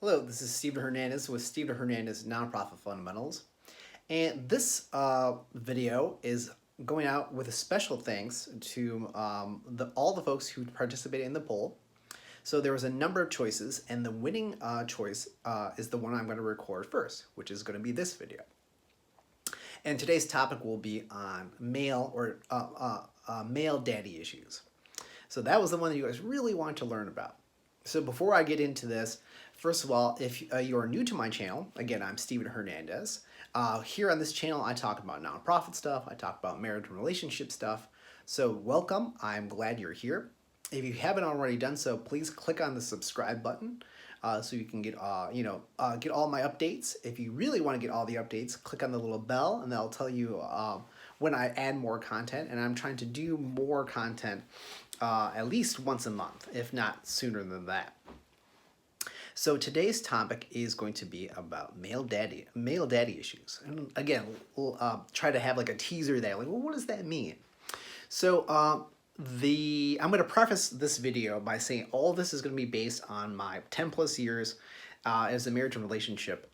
Hello, this is Steven Hernandez with Steven Hernandez Nonprofit Fundamentals. And this video is going out with a special thanks to all the folks who participated in the poll. So there was a number of choices, and the winning choice is the one I'm going to record first, which is going to be this video. And today's topic will be on male daddy issues. So that was the one that you guys really wanted to learn about. So before I get into this, first of all, if you are new to my channel, again, I'm Steven Hernandez. Here on this channel, I talk about nonprofit stuff. I talk about marriage and relationship stuff. So welcome. I'm glad you're here. If you haven't already done so, please click on the subscribe button so you can get get all my updates. If you really want to get all the updates, click on the little bell, and that'll tell you when I add more content. And I'm trying to do more content at least once a month, if not sooner than that. So today's topic is going to be about male daddy issues. And again, we'll try to have like a teaser there. Like, well, what does that mean? So I'm going to preface this video by saying all this is going to be based on my 10 plus years as a marriage and relationship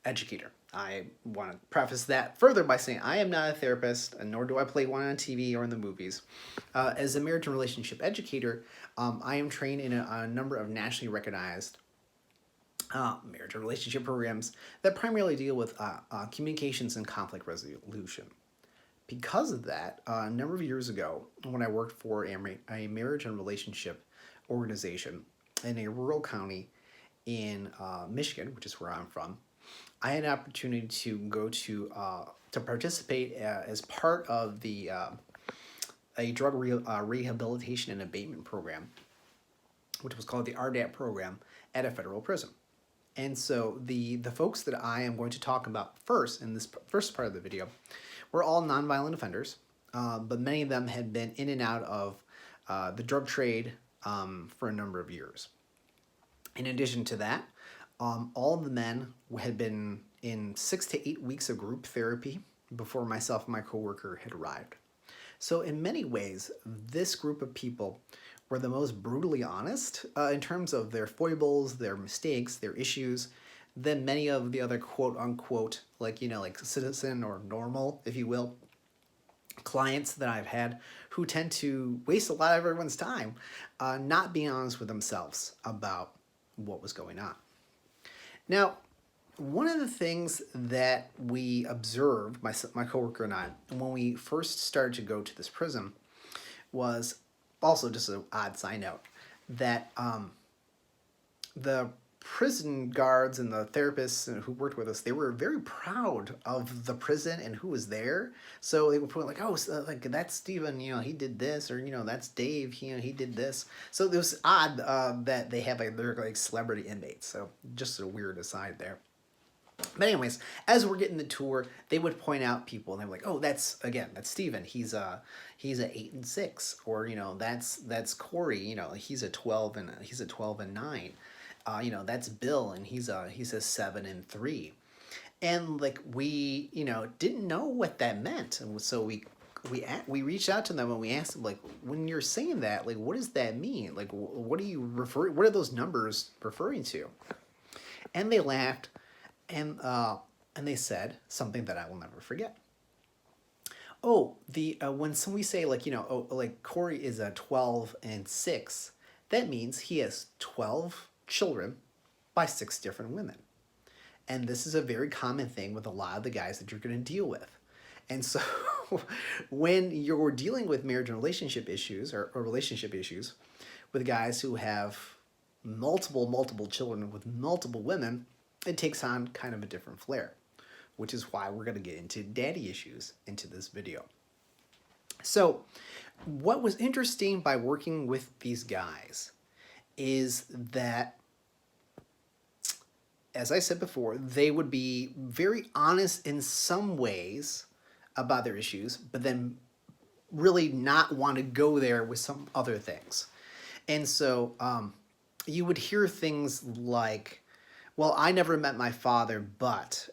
educator. I want to preface that further by saying I am not a therapist, and nor do I play one on TV or in the movies. As a marriage and relationship educator, I am trained in a number of nationally recognized marriage and relationship programs that primarily deal with communications and conflict resolution. Because of that, a number of years ago, when I worked for a marriage and relationship organization in a rural county in Michigan, which is where I'm from, I had an opportunity to go to participate as part of the a drug rehabilitation and abatement program, which was called the RDAP program at a federal prison. And so the folks that I am going to talk about first in this first part of the video were all nonviolent offenders, but many of them had been in and out of the drug trade for a number of years. In addition to that, all the men had been in 6 to 8 weeks of group therapy before myself and my coworker had arrived. So in many ways, this group of people were the most brutally honest in terms of their foibles, their mistakes, their issues, than many of the other quote unquote, like citizen or normal, if you will, clients that I've had who tend to waste a lot of everyone's time not being honest with themselves about what was going on. Now, one of the things that we observed, my coworker and I, when we first started to go to this prison, was also just an odd side note that the prison guards and the therapists who worked with us, they were very proud of the prison and who was there. So they would put like, oh, so, like that's Steven, he did this, or that's Dave, he did this. So it was odd that they have they're like celebrity inmates. So just a weird aside there. But anyways, as we're getting the tour, they would point out people, and they were like, "Oh, that's Steven. He's a 8 and 6, or that's Corey. He's a 12 and 9. That's Bill, and he's a 7 and 3." And like we didn't know what that meant, and so we reached out to them and we asked them, like, when you're saying that, like, what does that mean? Like, what are those numbers referring to? And they laughed. And they said something that I will never forget. Oh, when we say like Corey is a 12 and 6, that means he has 12 children by 6 different women. And this is a very common thing with a lot of the guys that you're going to deal with. And so when you're dealing with marriage and relationship issues or relationship issues with guys who have multiple children with multiple women, it takes on kind of a different flair, which is why we're going to get into daddy issues into this video. So what was interesting by working with these guys is that, as I said before, they would be very honest in some ways about their issues, but then really not want to go there with some other things. And so you would hear things like, well, I never met my father, but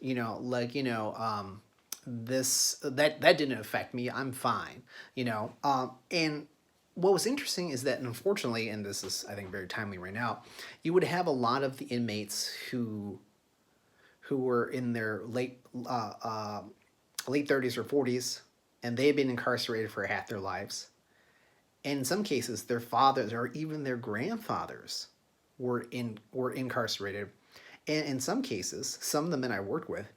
this that didn't affect me. I'm fine, and what was interesting is that, unfortunately, and this is, I think, very timely right now, you would have a lot of the inmates who were in their late 30s or 40s, and they had been incarcerated for half their lives. And in some cases, their fathers or even their grandfathers were incarcerated. And in some cases, some of the men I worked with,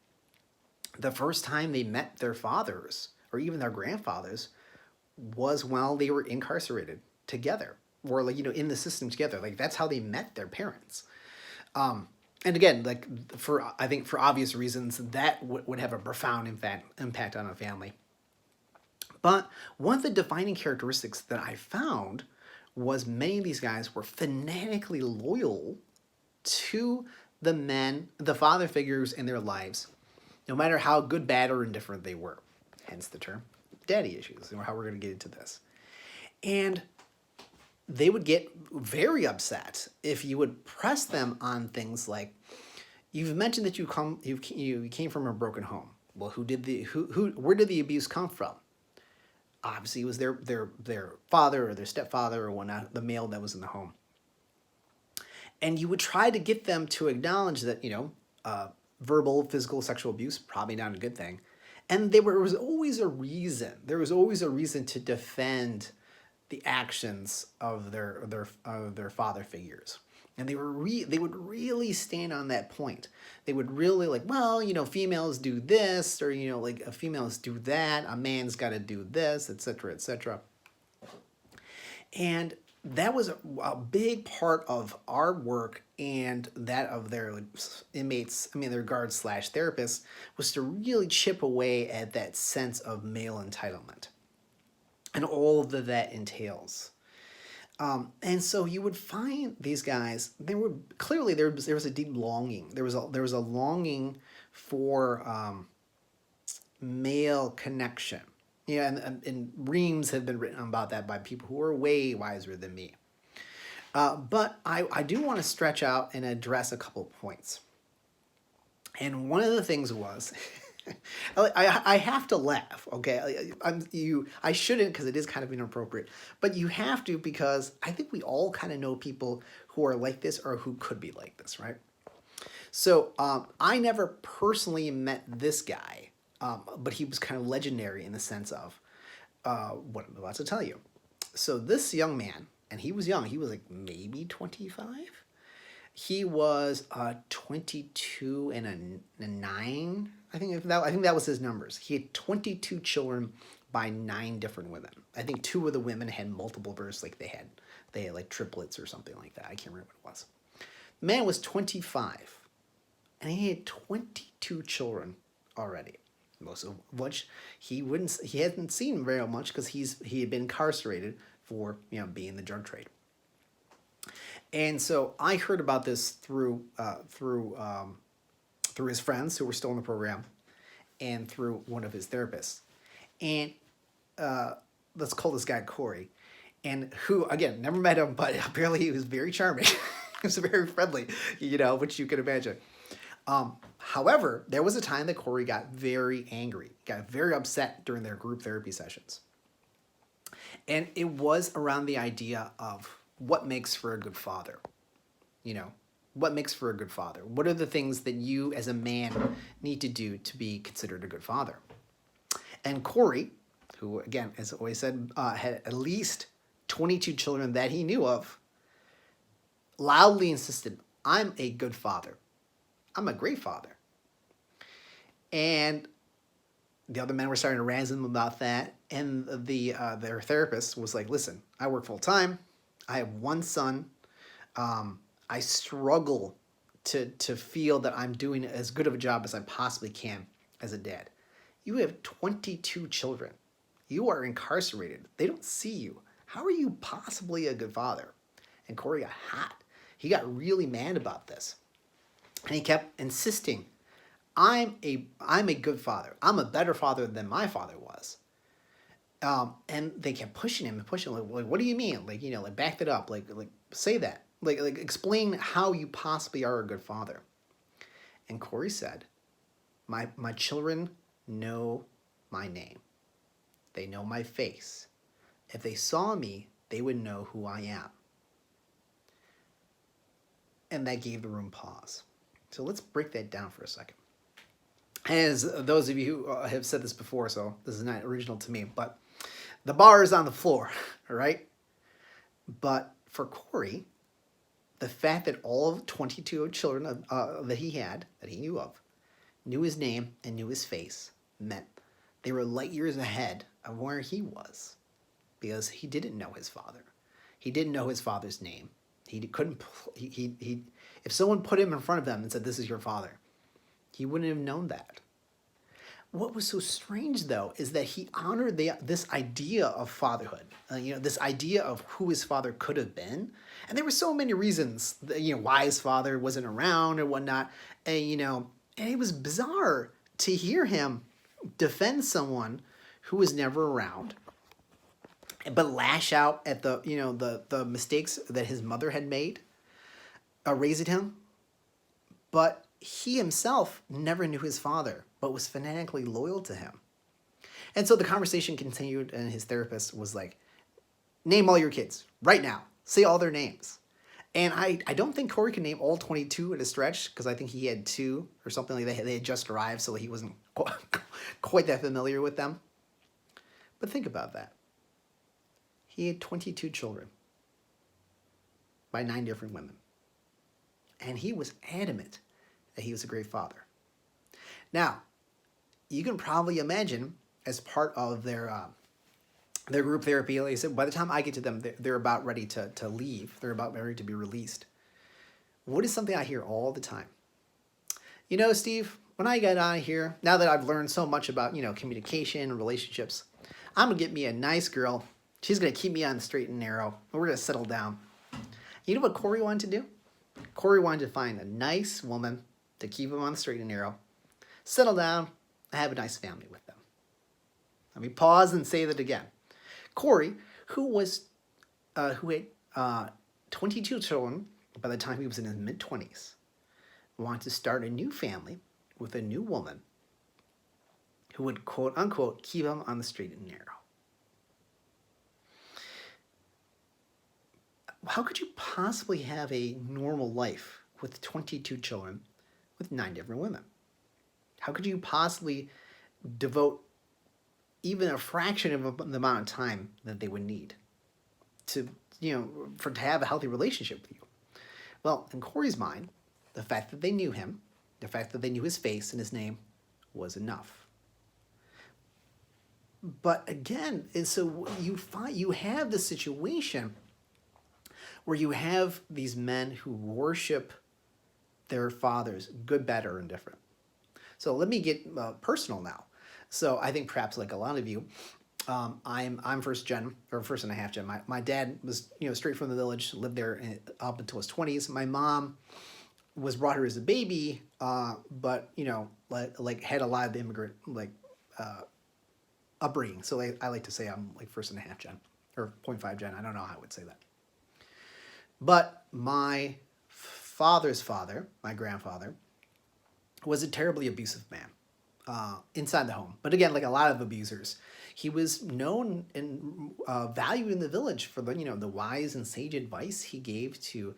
the first time they met their fathers or even their grandfathers was while they were incarcerated together, or like, in the system together. Like, that's how they met their parents. And again, like, I think for obvious reasons, that would have a profound impact on a family. But one of the defining characteristics that I found was many of these guys were fanatically loyal to the father figures in their lives, no matter how good, bad, or indifferent they were. Hence the term daddy issues, and how we're going to get into this. And they would get very upset if you would press them on things like, you've mentioned that you came from a broken home. Well, where did the abuse come from? Obviously, it was their father or their stepfather or whatnot, the male that was in the home. And you would try to get them to acknowledge that, verbal, physical, sexual abuse, probably not a good thing. And there was always a reason. There was always a reason to defend the actions of their father figures. And they would really stand on that point. They would really like, well, females do this, or like females do that. A man's got to do this, etc., etc. And that was a big part of our work and that of their inmates, their guards / therapists, was to really chip away at that sense of male entitlement and all that entails. And so you would find these guys. There was a deep longing. There was a longing for male connection. And reams have been written about that by people who are way wiser than me. But I do want to stretch out and address a couple of points. And one of the things was, I have to laugh, okay? I shouldn't, because it is kind of inappropriate, but you have to, because I think we all kind of know people who are like this or who could be like this, right? So I never personally met this guy, but he was kind of legendary in the sense of what I'm about to tell you. So this young man, and he was young, he was like maybe 25. He was 22 and a 9. I think that was his numbers. He had 22 children by 9 different women. I think 2 of the women had multiple births, like they had like triplets or something like that. I can't remember what it was. The man was 25, and he had 22 children already, most of which he hadn't seen very much because he had been incarcerated for being in the drug trade. And so I heard about this through his friends who were still in the program, and through one of his therapists. And let's call this guy Corey, and who, again, never met him, but apparently he was very charming. He was very friendly, which you can imagine. However, there was a time that Corey got very angry, got very upset during their group therapy sessions. And it was around the idea of what makes for a good father. What makes for a good father? What are the things that you as a man need to do to be considered a good father? And Corey, who, again, as I always said, had at least 22 children that he knew of, loudly insisted, I'm a good father. I'm a great father. And the other men were starting to razz him about that. And their therapist was like, listen, I work full time. I have 1 son. I struggle to feel that I'm doing as good of a job as I possibly can as a dad. You have 22 children. You are incarcerated. They don't see you. How are you possibly a good father? And Corey got hot. He got really mad about this. And he kept insisting, I'm a good father. I'm a better father than my father was. And they kept pushing him and pushing him. Like, what do you mean? Like back it up. Like say that. Like explain how you possibly are a good father. And Corey said, my children know my name. They know my face. If they saw me, they would know who I am. And that gave the room pause. So let's break that down for a second. As those of you who have said this before, so this is not original to me, but the bar is on the floor, all right? But for Corey, the fact that all of 22 children that he had, that he knew of, knew his name and knew his face, meant they were light years ahead of where he was, because he didn't know his father. He didn't know his father's name. He couldn't. If someone put him in front of them and said, "This is your father," he wouldn't have known that. What was so strange, though, is that he honored this idea of fatherhood, this idea of who his father could have been. And there were so many reasons, why his father wasn't around or whatnot. And it was bizarre to hear him defend someone who was never around, but lash out at the mistakes that his mother had made, raising him. But he himself never knew his father, but was fanatically loyal to him. And so the conversation continued, and his therapist was like, name all your kids right now. Say all their names. And I don't think Corey can name all 22 at a stretch, because I think he had 2 or something like that. They had just arrived, so he wasn't quite that familiar with them. But think about that. He had 22 children by 9 different women. And he was adamant that he was a great father. Now, you can probably imagine, as part of their group therapy, like I said, by the time I get to them, they're about ready to leave. They're about ready to be released. What is something I hear all the time? Steve, when I get out of here, now that I've learned so much about, communication and relationships, I'm going to get me a nice girl. She's going to keep me on the straight and narrow, and we're going to settle down. You know what Corey wanted to do? Corey wanted to find a nice woman to keep him on the straight and narrow, settle down, and have a nice family with them. Let me pause and say that again. Corey, who had 22 children by the time he was in his mid-20s, wanted to start a new family with a new woman who would, quote unquote, keep him on the straight and narrow. How could you possibly have a normal life with 22 children with 9 different women? How could you possibly devote even a fraction of the amount of time that they would need to have a healthy relationship with you? Well, in Corey's mind, the fact that they knew him, the fact that they knew his face and his name was enough. But again, and so you have this situation where you have these men who worship their fathers, good, bad, or indifferent. So let me get personal now. So I think perhaps like a lot of you, I'm first and a half gen. My dad was straight from the village, lived there up until his 20s. My mom was brought here as a baby, but like had a lot of immigrant upbringing. So I like to say I'm like first and a half gen or 0.5 gen. I don't know how I would say that. But my father's father, my grandfather, was a terribly abusive man inside the home. But again, like a lot of abusers, he was known and valued in the village for the wise and sage advice he gave to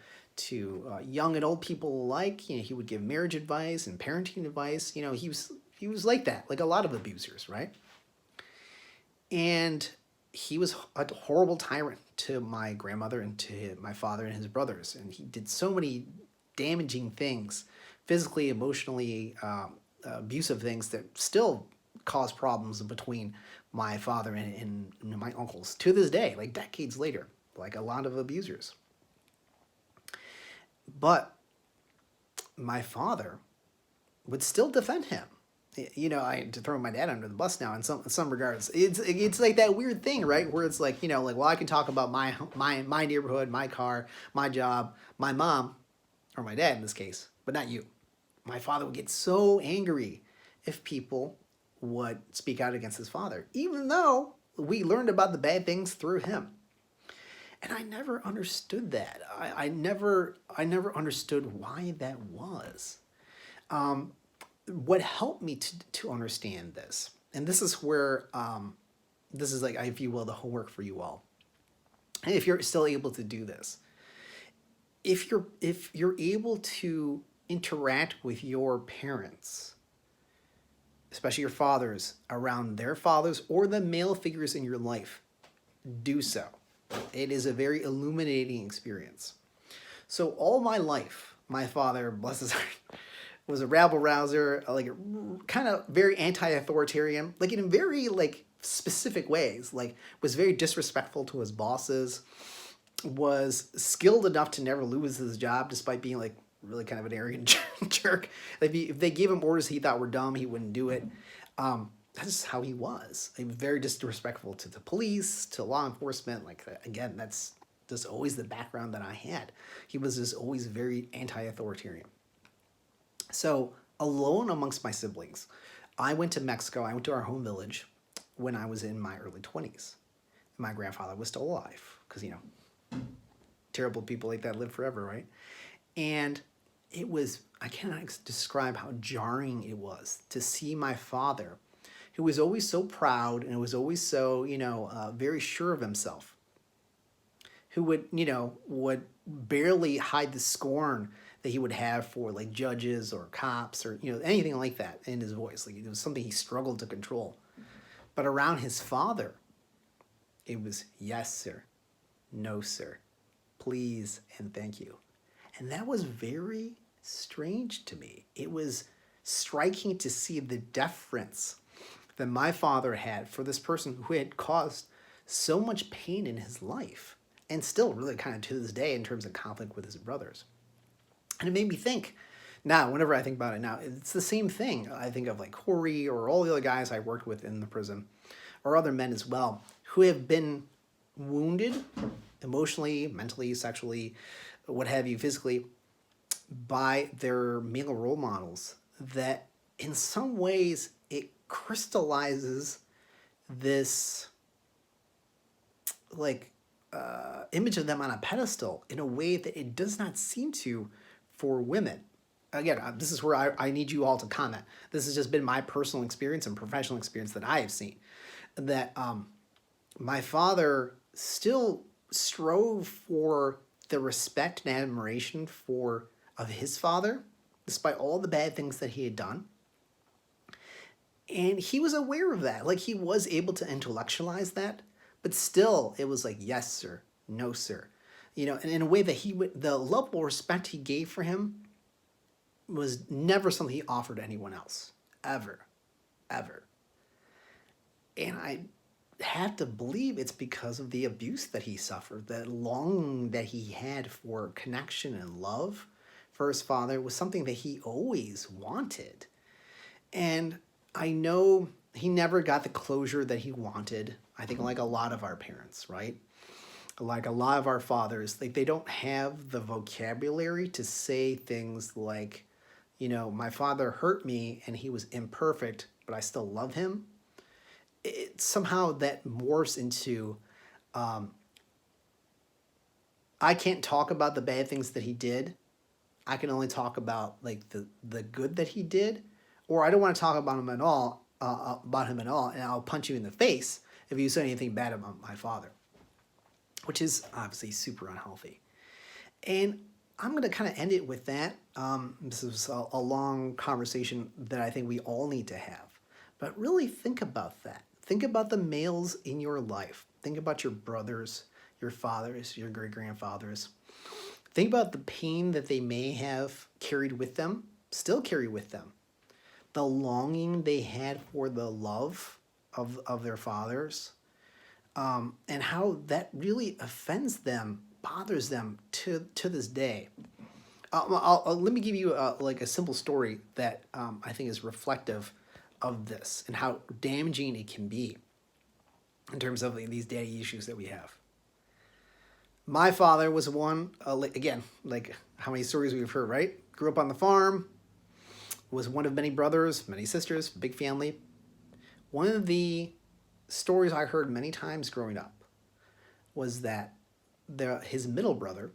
young and old people alike. He would give marriage advice and parenting advice. He was like that, like a lot of abusers, right? And he was a horrible tyrant to my grandmother and to my father and his brothers. And he did so many damaging things, physically, emotionally, abusive things that still cause problems between my father and my uncles to this day, like decades later, like a lot of abusers. But my father would still defend him. I had to throw my dad under the bus now in some regards. It's like that weird thing, right? Where it's like, well, I can talk about my neighborhood, my car, my job, my mom, or my dad in this case, but not you. My father would get so angry if people would speak out against his father, even though we learned about the bad things through him. And I never understood that. I never understood why that was. What helped me to understand this, and this is where, this is like, if you will, the homework for you all, And if you're still able to do this, if you're able to interact with your parents, especially your fathers, around their fathers or the male figures in your life, do so. It is a very illuminating experience. So all my life, my father, bless his heart, was a rabble rouser, like kind of very anti-authoritarian, like in very like specific ways, like was very disrespectful to his bosses, was skilled enough to never lose his job despite being like really kind of an arrogant jerk. Like if they gave him orders he thought were dumb, he wouldn't do it. That's just how he was. He was very disrespectful to the police, to law enforcement. Like again, that's just always the background that I had. He was just always very anti-authoritarian. So alone amongst my siblings, I went to Mexico. I went to our home village when I was in my early 20s. My grandfather was still alive because, terrible people like that live forever, right? And it was, I cannot describe how jarring it was to see my father, who was always so proud and was always so, very sure of himself, who would barely hide the scorn that he would have for like judges or cops or, anything like that in his voice. Like it was something he struggled to control. But around his father, it was yes, sir, no, sir, please, and thank you. And that was very strange to me. It was striking to see the deference that my father had for this person who had caused so much pain in his life, and still really kind of to this day in terms of conflict with his brothers. And it made me think, now, whenever I think about it now, it's the same thing. I think of like Corey or all the other guys I worked with in the prison, or other men as well, who have been wounded emotionally, mentally, sexually, what have you, physically, by their male role models, that in some ways it crystallizes this like image of them on a pedestal in a way that it does not seem to for women. Again, this is where I need you all to comment. This has just been my personal experience and professional experience that I have seen. That my father still strove for the respect and admiration of his father, despite all the bad things that he had done. And he was aware of that. Like he was able to intellectualize that, but still it was like, yes, sir, no, sir. And in a way that the level of respect he gave for him was never something he offered to anyone else, ever, ever. And I have to believe it's because of the abuse that he suffered, that longing that he had for connection and love for his father was something that he always wanted. And I know he never got the closure that he wanted. I think like a lot of our parents, right? Like a lot of our fathers, like they don't have the vocabulary to say things like, my father hurt me and he was imperfect, but I still love him. Somehow that morphs into, I can't talk about the bad things that he did. I can only talk about like the good that he did, or I don't want to talk about him at all, and I'll punch you in the face if you say anything bad about my father, which is obviously super unhealthy. And I'm going to kind of end it with that. This is a long conversation that I think we all need to have. But really think about that. Think about the males in your life. Think about your brothers, your fathers, your great-grandfathers. Think about the pain that they may have carried with them, still carry with them. The longing they had for the love of their fathers. And how that really offends them, bothers them to this day. Let me give you like a simple story that I think is reflective of this and how damaging it can be in terms of these daddy issues that we have. My father was one, again, like how many stories we've heard, right? Grew up on the farm, was one of many brothers, many sisters, big family. One of the stories I heard many times growing up was that his middle brother,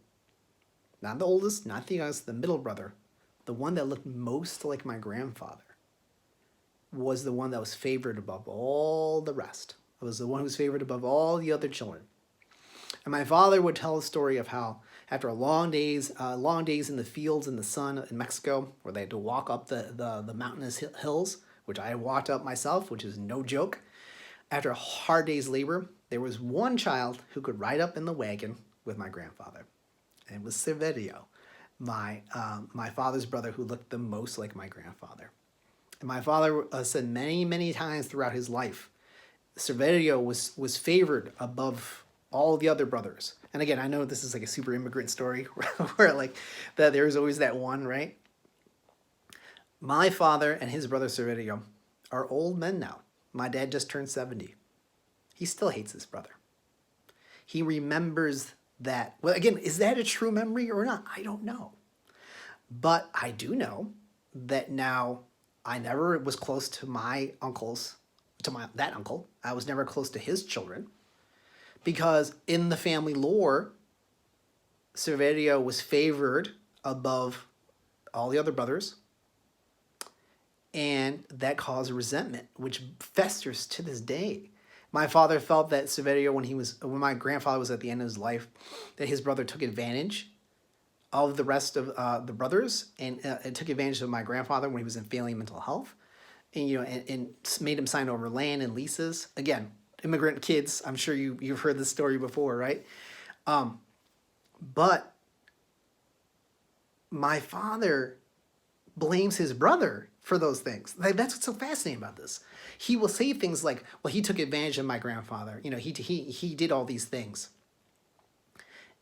not the oldest, not the youngest, the middle brother, the one that looked most like my grandfather, was the one that was favored above all the rest. It was the one who was favored above all the other children. And my father would tell a story of how after long days in the fields in the sun in Mexico, where they had to walk up the mountainous hills, which I walked up myself, which is no joke. After a hard day's labor, there was one child who could ride up in the wagon with my grandfather. And it was Severio, my father's brother, who looked the most like my grandfather. And my father said many, many times throughout his life, Severio was favored above all the other brothers. And again, I know this is like a super immigrant story where like that there's always that one, right? My father and his brother Severio are old men now. My dad just turned 70. He still hates his brother. He remembers that. Well, again, is that a true memory or not? I don't know. But I do know that now I never was close to my uncles, that uncle. I was never close to his children because in the family lore, Severio was favored above all the other brothers. And that caused resentment, which festers to this day. My father felt that Severio, when my grandfather was at the end of his life, that his brother took advantage of the rest of the brothers and took advantage of my grandfather when he was in failing mental health, and and made him sign over land and leases. Again, immigrant kids. I'm sure you've heard this story before, right? But my father blames his brother for those things. Like, that's what's so fascinating about this. He will say things like, well, he took advantage of my grandfather. He did all these things.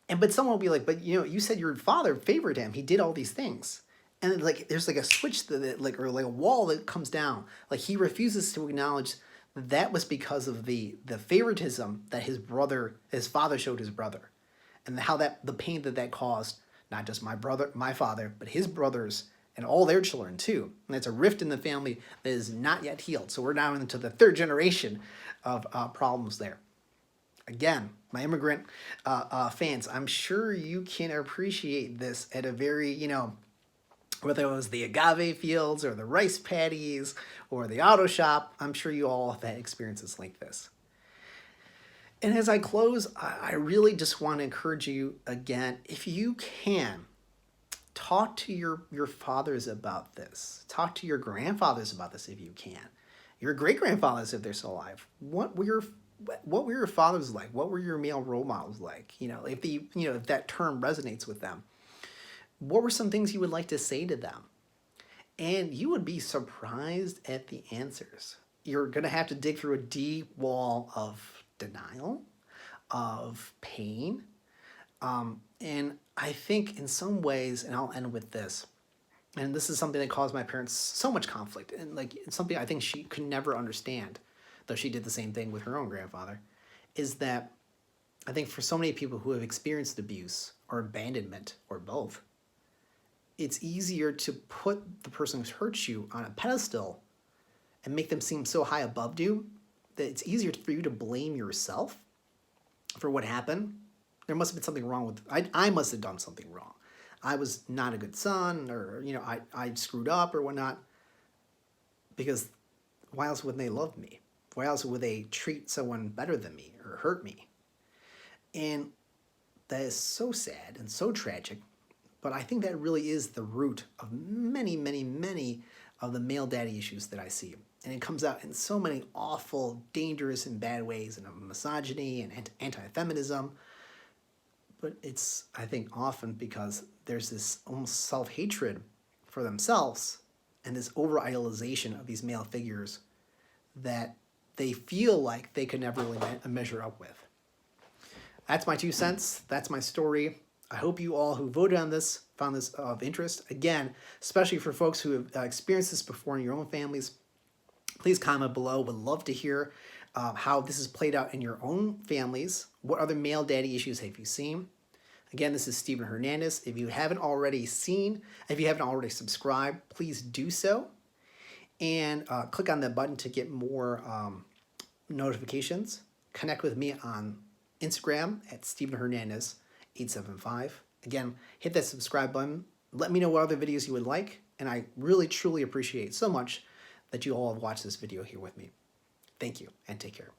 But someone will be like, but you said your father favored him. He did all these things. And like there's like a switch or like a wall that comes down. Like he refuses to acknowledge that was because of the favoritism that his father showed his brother. And how the pain that caused, not just my father, but his brothers and all their children too. And it's a rift in the family that is not yet healed. So we're now into the third generation of problems there. Again, my immigrant fans, I'm sure you can appreciate this at a very, whether it was the agave fields or the rice paddies or the auto shop, I'm sure you all have had experiences like this. And as I close, I really just want to encourage you again, if you can, talk to your fathers about this. Talk to your grandfathers about this if you can. Your great-grandfathers, if they're still alive. What were your fathers like? What were your male role models like? If that term resonates with them. What were some things you would like to say to them? And you would be surprised at the answers. You're going to have to dig through a deep wall of denial, of pain. And I think in some ways, and I'll end with this, and this is something that caused my parents so much conflict, and like it's something I think she could never understand, though she did the same thing with her own grandfather, is that I think for so many people who have experienced abuse or abandonment or both, it's easier to put the person who's hurt you on a pedestal and make them seem so high above you that it's easier for you to blame yourself for what happened. There must have been something wrong with, I must have done something wrong. I was not a good son, or, I screwed up or whatnot. Because why else would they love me? Why else would they treat someone better than me or hurt me? And that is so sad and so tragic. But I think that really is the root of many, many, many of the male daddy issues that I see. And it comes out in so many awful, dangerous, and bad ways, and of misogyny and anti-feminism. But it's, I think, often because there's this almost self-hatred for themselves and this over-idolization of these male figures that they feel like they could never really measure up with. That's my 2 cents. That's my story. I hope you all who voted on this found this of interest. Again, especially for folks who have experienced this before in your own families, please comment below. Would love to hear how this is played out in your own families. What other male daddy issues have you seen? Again, this is Steven Hernandez. If you haven't already subscribed, please do so. And click on that button to get more notifications. Connect with me on Instagram at Steven Hernandez 875. Again, hit that subscribe button. Let me know what other videos you would like. And I really, truly appreciate so much that you all have watched this video here with me. Thank you, and take care.